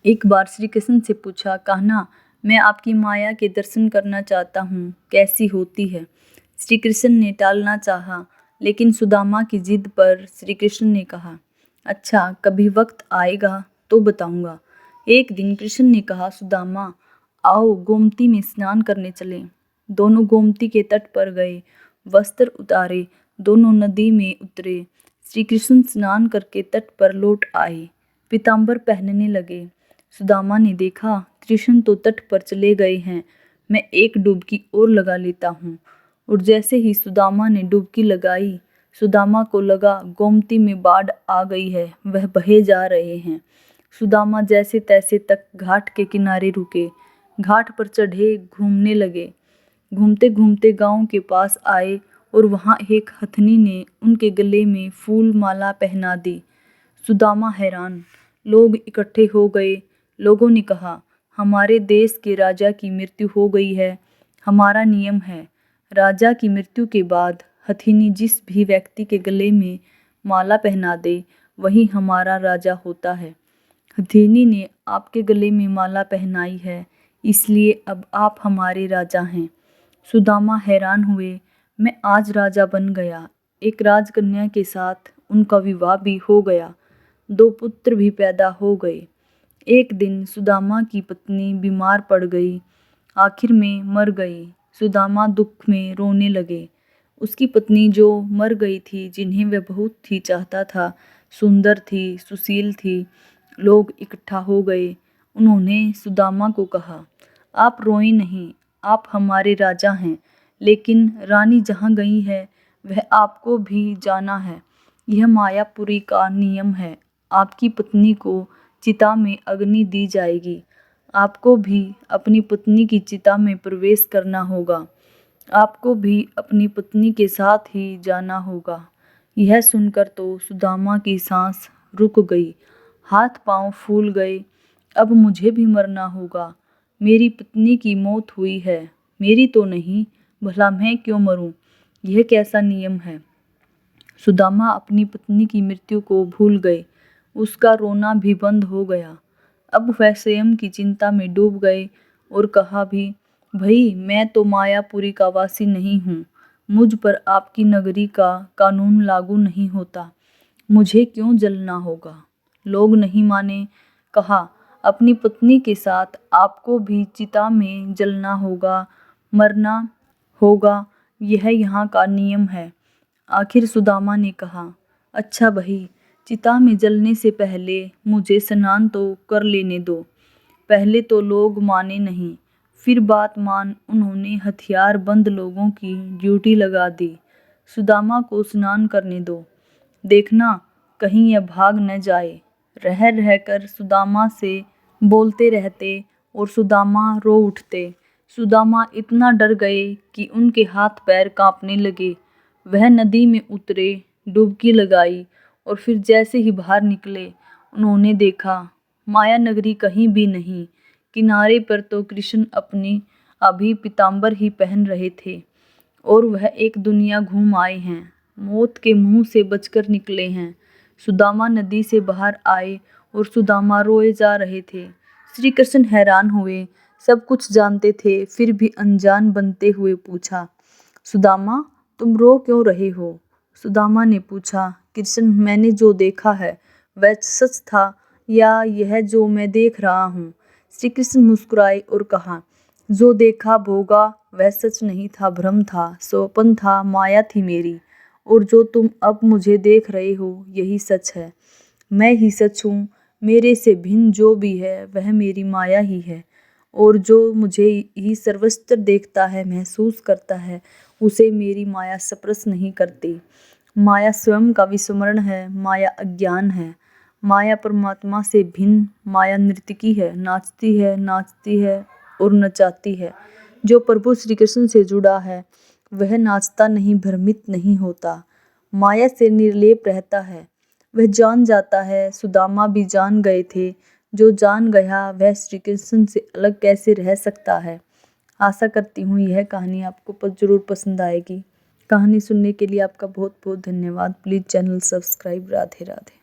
एक बार श्री कृष्ण से पूछा, कान्हा, मैं आपकी माया के दर्शन करना चाहता हूँ, कैसी होती है। श्री कृष्ण ने टालना चाहा, लेकिन सुदामा की जिद पर श्री कृष्ण ने कहा, अच्छा, कभी वक्त आएगा तो बताऊंगा। एक दिन कृष्ण ने कहा, सुदामा, आओ गोमती में स्नान करने चलें। दोनों गोमती के तट पर गए, वस्त्र उतारे, दोनों नदी में उतरे। श्री कृष्ण स्नान करके तट पर लौट आए, पीताम्बर पहनने लगे। सुदामा ने देखा, कृष्ण तो तट पर चले गए हैं, मैं एक डुबकी और लगा लेता हूँ। और जैसे ही सुदामा ने डुबकी लगाई, सुदामा को लगा गोमती में बाढ़ आ गई है, वह बहे जा रहे हैं। सुदामा जैसे तैसे तक घाट के किनारे रुके, घाट पर चढ़े, घूमने लगे। घूमते घूमते गांव के पास आए और वहां एक हथनी ने उनके गले में फूल माला पहना दी। सुदामा हैरान। लोग इकट्ठे हो गए। लोगों ने कहा, हमारे देश के राजा की मृत्यु हो गई है। हमारा नियम है, राजा की मृत्यु के बाद हथिनी जिस भी व्यक्ति के गले में माला पहना दे, वही हमारा राजा होता है। हथिनी ने आपके गले में माला पहनाई है, इसलिए अब आप हमारे राजा हैं। सुदामा हैरान हुए, मैं आज राजा बन गया। एक राजकन्या के साथ उनका विवाह भी हो गया, 2 पुत्र भी पैदा हो गए। एक दिन सुदामा की पत्नी बीमार पड़ गई, आखिर में मर गई। सुदामा दुख में रोने लगे। उसकी पत्नी जो मर गई थी, जिन्हें वह बहुत ही चाहता था, सुंदर थी, सुशील थी। लोग इकट्ठा हो गए। उन्होंने सुदामा को कहा, आप रोएं नहीं, आप हमारे राजा हैं, लेकिन रानी जहाँ गई है वह आपको भी जाना है। यह मायापुरी का नियम है। आपकी पत्नी को चिता में अग्नि दी जाएगी। आपको भी अपनी पत्नी की चिता में प्रवेश करना होगा। आपको भी अपनी पत्नी के साथ ही जाना होगा। यह सुनकर तो सुदामा की सांस रुक गई, हाथ पांव फूल गए। अब मुझे भी मरना होगा। मेरी पत्नी की मौत हुई है, मेरी तो नहीं, भला मैं क्यों मरूं? यह कैसा नियम है? सुदामा अपनी पत्नी की मृत्यु को भूल गए। उसका रोना भी बंद हो गया। अब वह स्वयं की चिंता में डूब गए और कहा भी, भई मैं तो मायापुरी का वासी नहीं हूँ, मुझ पर आपकी नगरी का कानून लागू नहीं होता, मुझे क्यों जलना होगा? लोग नहीं माने। कहा, अपनी पत्नी के साथ आपको भी चिता में जलना होगा, मरना होगा, यह यहाँ का नियम है। आखिर सुदामा ने कहा, अच्छा भाई, चिता में जलने से पहले मुझे स्नान तो कर लेने दो। पहले तो लोग माने नहीं, फिर बात मान उन्होंने हथियार बंद लोगों की ड्यूटी लगा दी। सुदामा को स्नान करने दो, देखना कहीं यह भाग न जाए। रह रहकर सुदामा से बोलते रहते और सुदामा रो उठते। सुदामा इतना डर गए कि उनके हाथ पैर कांपने लगे। वह नदी में उतरे, डुबकी लगाई और फिर जैसे ही बाहर निकले, उन्होंने देखा माया नगरी कहीं भी नहीं। किनारे पर तो कृष्ण अपनी अभी पीताम्बर ही पहन रहे थे और वह एक दुनिया घूम आए हैं, मौत के मुंह से बचकर निकले हैं। सुदामा नदी से बाहर आए और सुदामा रोए जा रहे थे। श्री कृष्ण हैरान हुए, सब कुछ जानते थे फिर भी अनजान बनते हुए पूछा, सुदामा, तुम रो क्यों रहे हो? सुदामा ने पूछा, कृष्ण, मैंने जो देखा है वह सच था या यह जो मैं देख रहा हूँ? श्री कृष्ण मुस्कुराए और कहा, जो देखा भोगा वह सच नहीं था, भ्रम था, स्वप्न था, माया थी मेरी। और जो तुम अब मुझे देख रहे हो यही सच है। मैं ही सच हूँ। मेरे से भिन्न जो भी है वह मेरी माया ही है। और जो मुझे ही सर्वत्र देखता है, महसूस करता है, उसे मेरी माया स्पर्श नहीं करती। माया स्वयं का विस्मरण है, माया अज्ञान है। माया परमात्मा से भिन्न, माया नर्तकी है, नाचती है और नचाती है। जो प्रभु श्री कृष्ण से जुड़ा है वह नाचता नहीं, भ्रमित नहीं होता, माया से निर्लेप रहता है। वह जान जाता है, सुदामा भी जान गए थे। जो जान गया वह श्री कृष्ण से अलग कैसे रह सकता है। आशा करती हूँ यह कहानी आपको जरूर पसंद आएगी। कहानी सुनने के लिए आपका बहुत बहुत धन्यवाद। Please channel subscribe. Radhe Radhe.